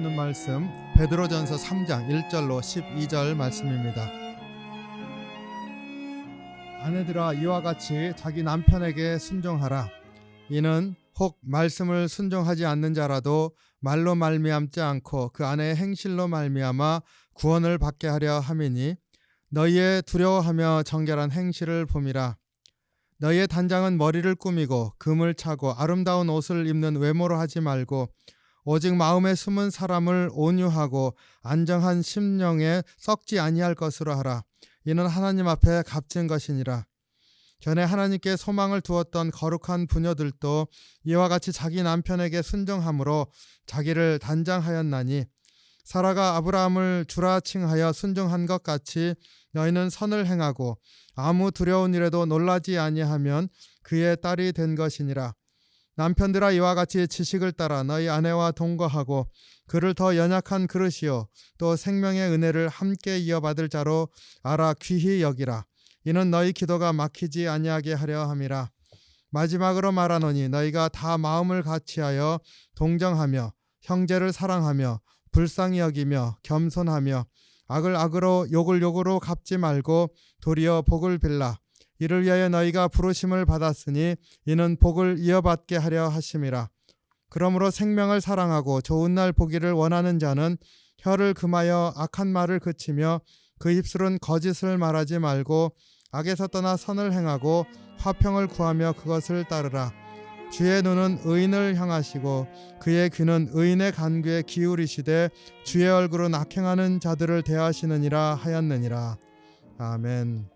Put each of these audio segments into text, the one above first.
듣는 말씀 베드로전서 3장 1절로 12절 말씀입니다. 아내들아 이와 같이 자기 남편에게 순종하라. 이는 혹 말씀을 순종하지 않는 자라도 말로 말미암지 않고 그 아내의 행실로 말미암아 구원을 받게 하려 함이니 너희의 두려워하며 정결한 행실을 봄이라. 너희의 단장은 머리를 꾸미고 금을 차고 아름다운 옷을 입는 외모로 하지 말고 오직 마음에 숨은 사람을 온유하고 안정한 심령에 썩지 아니할 것으로 하라. 이는 하나님 앞에 값진 것이니라. 전에 하나님께 소망을 두었던 거룩한 부녀들도 이와 같이 자기 남편에게 순종함으로 자기를 단장하였나니 사라가 아브라함을 주라 칭하여 순종한 것 같이 너희는 선을 행하고 아무 두려운 일에도 놀라지 아니하면 그의 딸이 된 것이니라. 남편들아 이와 같이 지식을 따라 너희 아내와 동거하고 그를 더 연약한 그릇이요 또 생명의 은혜를 함께 이어받을 자로 알아 귀히 여기라. 이는 너희 기도가 막히지 아니하게 하려 함이라. 마지막으로 말하노니 너희가 다 마음을 같이하여 동정하며 형제를 사랑하며 불쌍히 여기며 겸손하며 악을 악으로 욕을 욕으로 갚지 말고 도리어 복을 빌라. 이를 위하여 너희가 부르심을 받았으니 이는 복을 이어받게 하려 하심이라. 그러므로 생명을 사랑하고 좋은 날 보기를 원하는 자는 혀를 금하여 악한 말을 그치며 그 입술은 거짓을 말하지 말고 악에서 떠나 선을 행하고 화평을 구하며 그것을 따르라. 주의 눈은 의인을 향하시고 그의 귀는 의인의 간구에 기울이시되 주의 얼굴은 악행하는 자들을 대하시느니라 하였느니라. 아멘.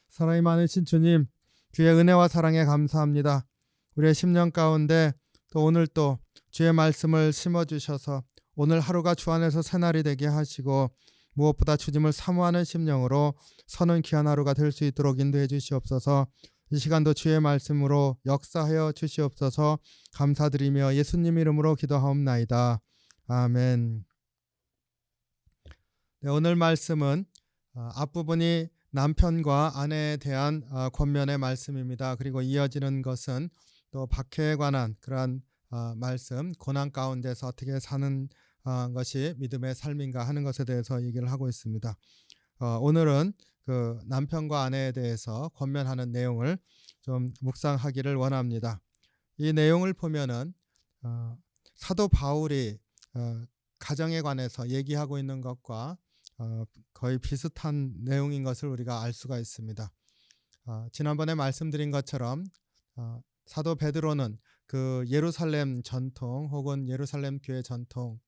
사랑이 많으신 주님, 주의 은혜와 사랑에 감사합니다. 우리의 심령 가운데 또 오늘 또 주의 말씀을 심어주셔서 오늘 하루가 주 안에서 새날이 되게 하시고 무엇보다 주님을 사모하는 심령으로 서는 귀한 하루가 될 수 있도록 인도해 주시옵소서. 이 시간도 주의 말씀으로 역사하여 주시옵소서. 감사드리며 예수님 이름으로 기도하옵나이다. 아멘. 네, 오늘 말씀은 앞부분이 남편과 아내에 대한 권면의 말씀입니다. 그리고 이어지는 것은 또 박해에 관한 그러한 말씀, 고난 가운데서 어떻게 사는 것이 믿음의 삶인가 하는 것에 대해서 얘기를 하고 있습니다. 오늘은 그 남편과 아내에 대해서 권면하는 내용을 좀 묵상하기를 원합니다. 이 내용을 보면은 사도 바울이 가정에 관해서 얘기하고 있는 것과 거의 비슷한 내용인 것을 우리가 알 수가 있습니다. 지난번에 말씀드린 것처럼 사도 베드로는 그 예루살렘 전통 혹은 예루살렘 교회 전통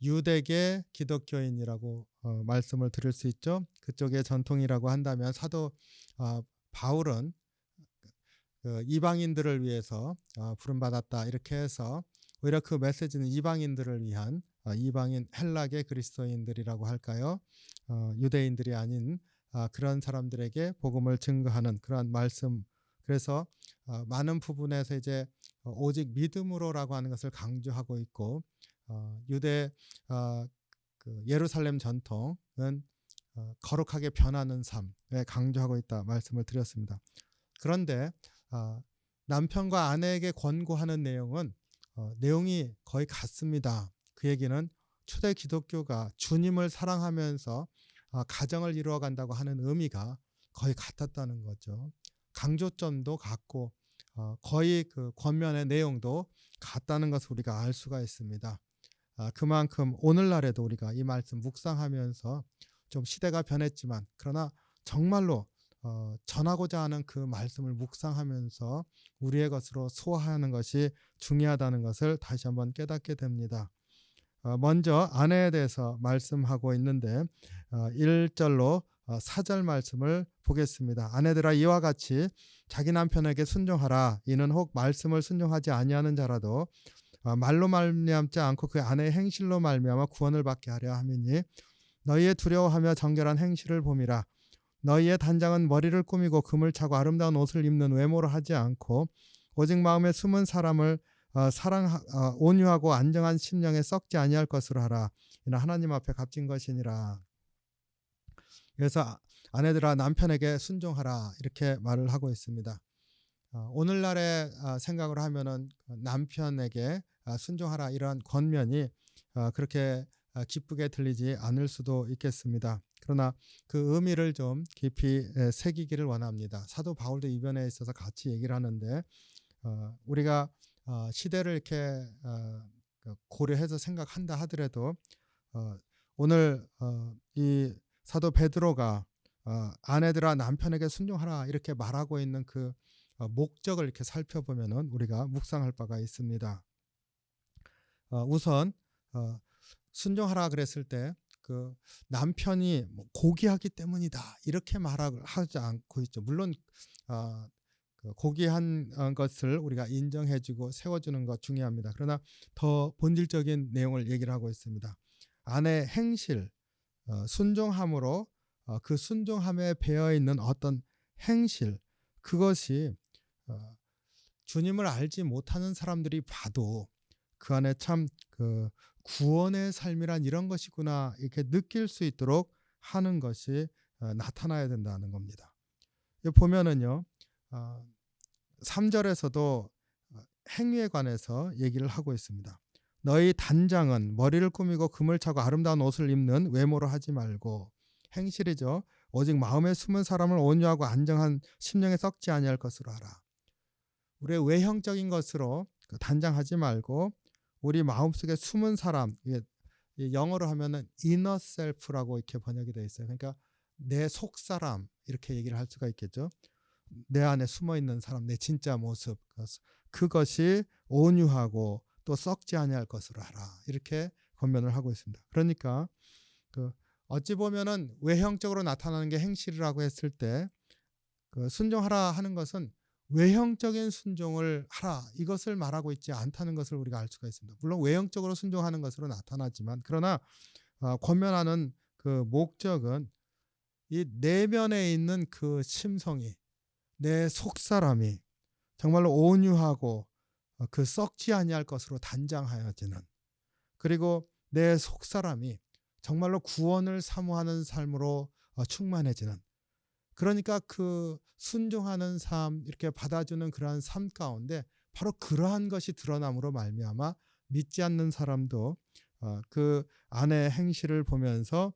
유대계 기독교인이라고 말씀을 드릴 수 있죠. 그쪽의 전통이라고 한다면 사도 바울은 그 이방인들을 위해서 부름받았다 이렇게 해서 오히려 그 메시지는 이방인들을 위한 이방인 헬라계 그리스도인들이라고 할까요? 유대인들이 아닌 그런 사람들에게 복음을 증거하는 그러한 말씀. 그래서 많은 부분에서 이제 오직 믿음으로라고 하는 것을 강조하고 있고 유대 그 예루살렘 전통은 거룩하게 변하는 삶에 강조하고 있다 말씀을 드렸습니다. 그런데 남편과 아내에게 권고하는 내용은 내용이 거의 같습니다. 그 얘기는 초대 기독교가 주님을 사랑하면서 가정을 이루어간다고 하는 의미가 거의 같았다는 거죠. 강조점도 같고 거의 그 권면의 내용도 같다는 것을 우리가 알 수가 있습니다. 그만큼 오늘날에도 우리가 이 말씀 묵상하면서 좀 시대가 변했지만 그러나 정말로 전하고자 하는 그 말씀을 묵상하면서 우리의 것으로 소화하는 것이 중요하다는 것을 다시 한번 깨닫게 됩니다. 먼저 아내에 대해서 말씀하고 있는데 1절로 4절 말씀을 보겠습니다. 아내들아 이와 같이 자기 남편에게 순종하라. 이는 혹 말씀을 순종하지 아니하는 자라도 말로 말미암지 않고 그 아내의 행실로 말미암아 구원을 받게 하려 함이니 너희의 두려워하며 정결한 행실을 봄이라. 너희의 단장은 머리를 꾸미고 금을 차고 아름다운 옷을 입는 외모로 하지 않고 오직 마음에 숨은 사람을 온유하고 안정한 심령에 썩지 아니할 것으로 하라. 이는 하나님 앞에 값진 것이니라. 그래서 아내들아 남편에게 순종하라 이렇게 말을 하고 있습니다. 오늘날의 생각으로 하면은 남편에게 순종하라 이러한 권면이 그렇게 기쁘게 들리지 않을 수도 있겠습니다. 그러나 그 의미를 좀 깊이 새기기를 원합니다. 사도 바울도 이 면에 있어서 같이 얘기를 하는데 우리가 시대를 이렇게 고려해서 생각한다 하더라도 오늘 이 사도 베드로가 아내들아 남편에게 순종하라 이렇게 말하고 있는 그 목적을 이렇게 살펴보면은 우리가 묵상할 바가 있습니다. 우선 순종하라 그랬을 때 그 남편이 뭐 고귀하기 때문이다 이렇게 말하지 않고 있죠. 물론 그 고귀한 것을 우리가 인정해주고 세워주는 것 중요합니다. 그러나 더 본질적인 내용을 얘기를 하고 있습니다. 아내의 행실, 순종함으로 그 순종함에 배어 있는 어떤 행실, 그것이 주님을 알지 못하는 사람들이 봐도 그 안에 참 그 구원의 삶이란 이런 것이구나 이렇게 느낄 수 있도록 하는 것이 나타나야 된다는 겁니다. 보면은요 3절에서도 행위에 관해서 얘기를 하고 있습니다. 너희 단장은 머리를 꾸미고 금을 차고 아름다운 옷을 입는 외모로 하지 말고, 행실이죠. 오직 마음에 숨은 사람을 온유하고 안정한 심령에 썩지 아니할 것으로 하라. 우리의 외형적인 것으로 단장하지 말고 우리 마음속에 숨은 사람, 영어로 하면은 inner self라고 이렇게 번역이 되어 있어요. 그러니까 내 속사람 이렇게 얘기를 할 수가 있겠죠. 내 안에 숨어 있는 사람, 내 진짜 모습, 그것이 온유하고 또 썩지 아니할 것으로 하라 이렇게 권면을 하고 있습니다. 그러니까 어찌 보면은 외형적으로 나타나는 게 행실이라고 했을 때 순종하라 하는 것은 외형적인 순종을 하라 이것을 말하고 있지 않다는 것을 우리가 알 수가 있습니다. 물론 외형적으로 순종하는 것으로 나타나지만, 그러나 권면하는 그 목적은 이 내면에 있는 그 심성이, 내 속사람이 정말로 온유하고 그 썩지 아니할 것으로 단장하여지는, 그리고 내 속사람이 정말로 구원을 사모하는 삶으로 충만해지는, 그러니까 그 순종하는 삶 이렇게 받아주는 그러한 삶 가운데 바로 그러한 것이 드러남으로 말미암아 믿지 않는 사람도 그 안의 행실을 보면서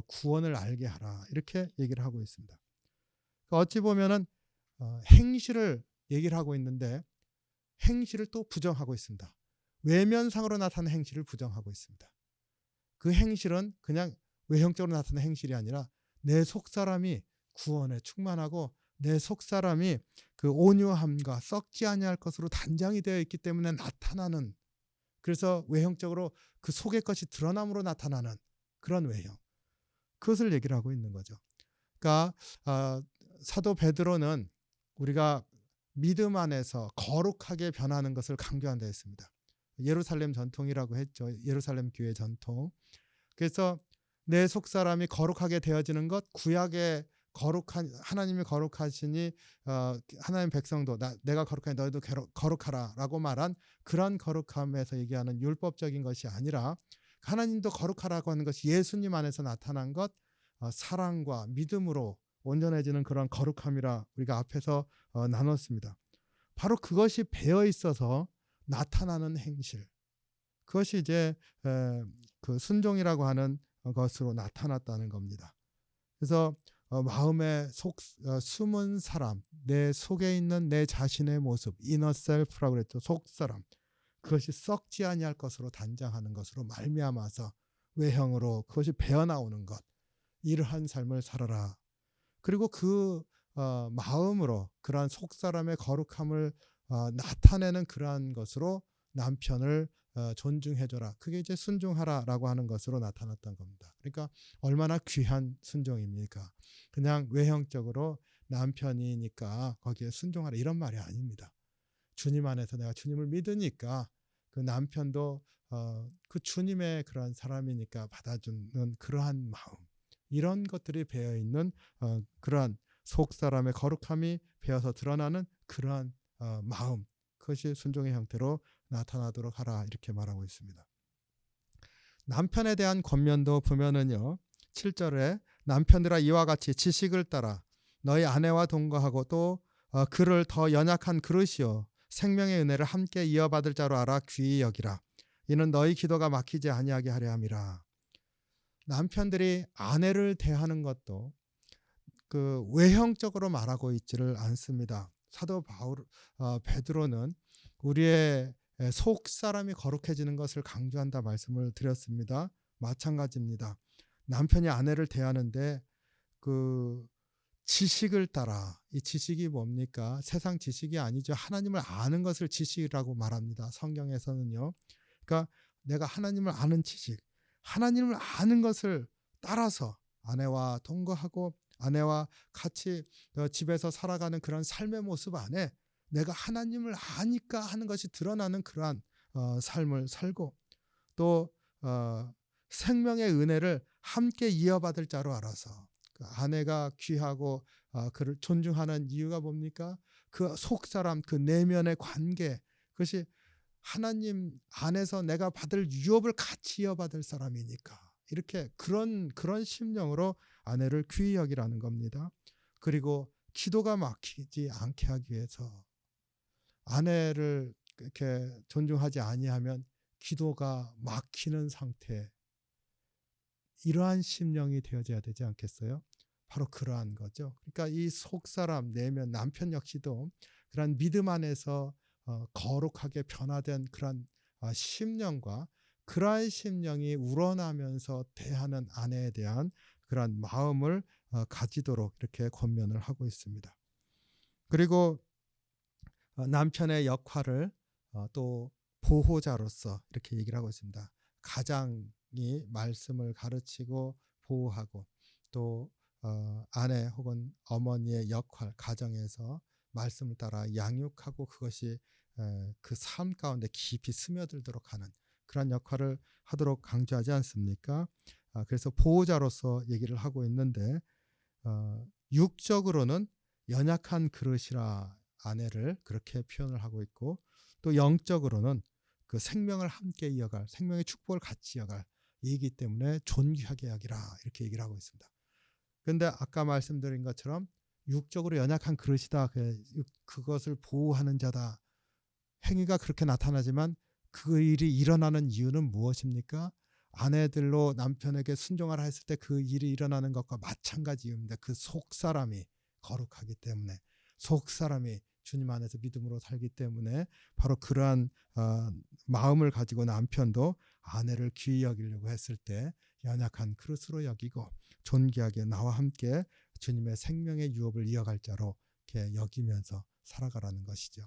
구원을 알게 하라 이렇게 얘기를 하고 있습니다. 어찌 보면은 행실을 얘기를 하고 있는데 행실을 또 부정하고 있습니다. 외면상으로 나타나는 행실을 부정하고 있습니다. 그 행실은 그냥 외형적으로 나타나는 행실이 아니라 내 속사람이 구원에 충만하고 내 속사람이 그 온유함과 썩지 아니할 것으로 단장이 되어 있기 때문에 나타나는, 그래서 외형적으로 그 속의 것이 드러남으로 나타나는 그런 외형, 그것을 얘기를 하고 있는 거죠. 그러니까 사도 베드로는 우리가 믿음 안에서 거룩하게 변하는 것을 강조한다 했습니다. 예루살렘 전통이라고 했죠. 예루살렘 교회 전통. 그래서 내 속사람이 거룩하게 되어지는 것, 구약의 거룩한 하나님이 거룩하시니 하나님 백성도 내가 거룩하니 너희도 거룩하라 라고 말한 그런 거룩함에서 얘기하는 율법적인 것이 아니라 하나님도 거룩하라고 하는 것이 예수님 안에서 나타난 것, 사랑과 믿음으로 온전해지는 그런 거룩함이라 우리가 앞에서 나눴습니다. 바로 그것이 배어 있어서 나타나는 행실, 그것이 이제 그 순종이라고 하는 것으로 나타났다는 겁니다. 그래서 마음에 숨은 사람, 내 속에 있는 내 자신의 모습, inner self라고 그랬죠. 속사람, 그것이 썩지 아니할 것으로 단장하는 것으로 말미암아서 외형으로 그것이 배어나오는 것, 이러한 삶을 살아라. 그리고 그 마음으로 그러한 속사람의 거룩함을 나타내는 그러한 것으로 남편을 존중해줘라. 그게 이제 순종하라라고 하는 것으로 나타났던 겁니다. 그러니까 얼마나 귀한 순종입니까? 그냥 외형적으로 남편이니까 거기에 순종하라 이런 말이 아닙니다. 주님 안에서 내가 주님을 믿으니까 그 남편도 그 주님의 그러한 사람이니까 받아주는 그러한 마음, 이런 것들이 배어 있는 그러한 속사람의 거룩함이 배어서 드러나는 그러한 마음, 그것이 순종의 형태로 나타나도록 하라 이렇게 말하고 있습니다. 남편에 대한 권면도 보면은요 7절에 남편들아 이와 같이 지식을 따라 너희 아내와 동거하고 또 그를 더 연약한 그릇이요 생명의 은혜를 함께 이어받을 자로 알아 귀히 여기라. 이는 너희 기도가 막히지 아니하게 하려 함이라. 남편들이 아내를 대하는 것도 그 외형적으로 말하고 있지를 않습니다. 사도 베드로는 우리의 속 사람이 거룩해지는 것을 강조한다 말씀을 드렸습니다. 마찬가지입니다. 남편이 아내를 대하는데 그 지식을 따라, 이 지식이 뭡니까? 세상 지식이 아니죠. 하나님을 아는 것을 지식이라고 말합니다. 성경에서는요. 그러니까 내가 하나님을 아는 지식, 하나님을 아는 것을 따라서 아내와 동거하고 아내와 같이 집에서 살아가는 그런 삶의 모습 안에 내가 하나님을 아니까 하는 것이 드러나는 그러한 삶을 살고 또 생명의 은혜를 함께 이어받을 자로 알아서 그 아내가 귀하고 그를 존중하는 이유가 뭡니까? 그 속사람, 그 내면의 관계, 그것이 하나님 안에서 내가 받을 유업을 같이 이어받을 사람이니까 이렇게 그런 심령으로 아내를 귀히 여기라는 겁니다. 그리고 기도가 막히지 않게 하기 위해서 아내를 이렇게 존중하지 아니하면 기도가 막히는 상태, 이러한 심령이 되어져야 되지 않겠어요? 바로 그러한 거죠. 그러니까 이 속사람 내면 남편 역시도 그러한 믿음 안에서 거룩하게 변화된 그러한 심령과 그러한 심령이 우러나면서 대하는 아내에 대한 그러한 마음을 가지도록 이렇게 권면을 하고 있습니다. 그리고 남편의 역할을 또 보호자로서 이렇게 얘기를 하고 있습니다. 가장이 말씀을 가르치고 보호하고 또 아내 혹은 어머니의 역할, 가정에서 말씀을 따라 양육하고 그것이 그 삶 가운데 깊이 스며들도록 하는 그런 역할을 하도록 강조하지 않습니까? 그래서 보호자로서 얘기를 하고 있는데 육적으로는 연약한 그릇이라 아내를 그렇게 표현을 하고 있고 또 영적으로는 그 생명을 함께 이어갈, 생명의 축복을 같이 이어갈 이기 때문에 존귀하게 여기라 이렇게 얘기를 하고 있습니다. 그런데 아까 말씀드린 것처럼 육적으로 연약한 그릇이다, 그것을 보호하는 자다, 행위가 그렇게 나타나지만 그 일이 일어나는 이유는 무엇입니까? 아내들로 남편에게 순종하라 했을 때 그 일이 일어나는 것과 마찬가지 이유입니다. 그 속사람이 거룩하기 때문에, 속사람이 주님 안에서 믿음으로 살기 때문에 바로 그러한 마음을 가지고 남편도 아내를 귀히 여기려고 했을 때 연약한 그릇으로 여기고 존귀하게 나와 함께 주님의 생명의 유업을 이어갈 자로 이렇게 여기면서 살아가라는 것이죠.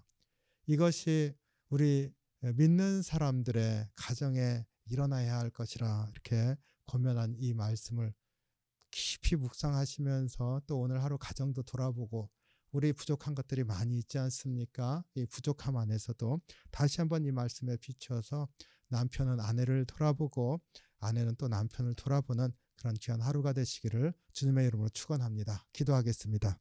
이것이 우리 믿는 사람들의 가정에 일어나야 할 것이라 이렇게 권면한 이 말씀을 깊이 묵상하시면서 또 오늘 하루 가정도 돌아보고 우리 부족한 것들이 많이 있지 않습니까? 이 부족함 안에서도 다시 한번 이 말씀에 비추어서 남편은 아내를 돌아보고 아내는 또 남편을 돌아보는 그런 귀한 하루가 되시기를 주님의 이름으로 축원합니다. 기도하겠습니다.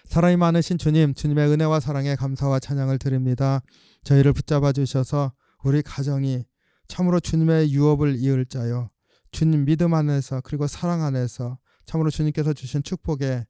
사랑이 많으신 주님, 주님의 은혜와 사랑에 감사와 찬양을 드립니다. 저희를 붙잡아 주셔서 우리 가정이 참으로 주님의 유업을 이을 자요, 주님 믿음 안에서 그리고 사랑 안에서 참으로 주님께서 주신 축복의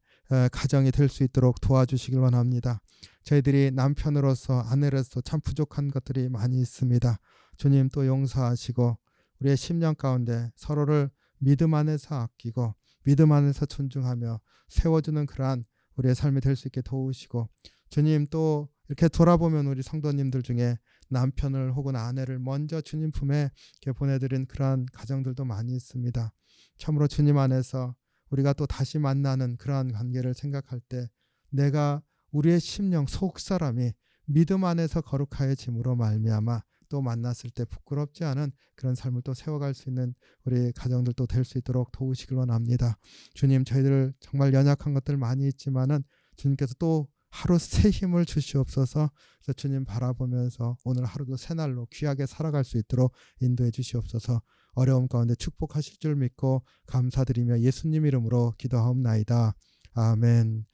가정이 될 수 있도록 도와주시길 원합니다. 저희들이 남편으로서 아내로서 참 부족한 것들이 많이 있습니다. 주님 또 용서하시고 우리의 심령 가운데 서로를 믿음 안에서 아끼고 믿음 안에서 존중하며 세워주는 그러한 우리의 삶이 될 수 있게 도우시고, 주님 또 이렇게 돌아보면 우리 성도님들 중에 남편을 혹은 아내를 먼저 주님 품에 이렇게 보내드린 그러한 가정들도 많이 있습니다. 참으로 주님 안에서 우리가 또 다시 만나는 그러한 관계를 생각할 때 내가 우리의 심령 속사람이 믿음 안에서 거룩하여짐으로 말미암아 또 만났을 때 부끄럽지 않은 그런 삶을 또 세워갈 수 있는 우리 가정들도 될 수 있도록 도우시길 원합니다. 주님, 저희들 정말 연약한 것들 많이 있지만은 주님께서 또 하루 새 힘을 주시옵소서. 그래서 주님 바라보면서 오늘 하루도 새 날로 귀하게 살아갈 수 있도록 인도해 주시옵소서. 어려움 가운데 축복하실 줄 믿고 감사드리며 예수님 이름으로 기도하옵나이다. 아멘.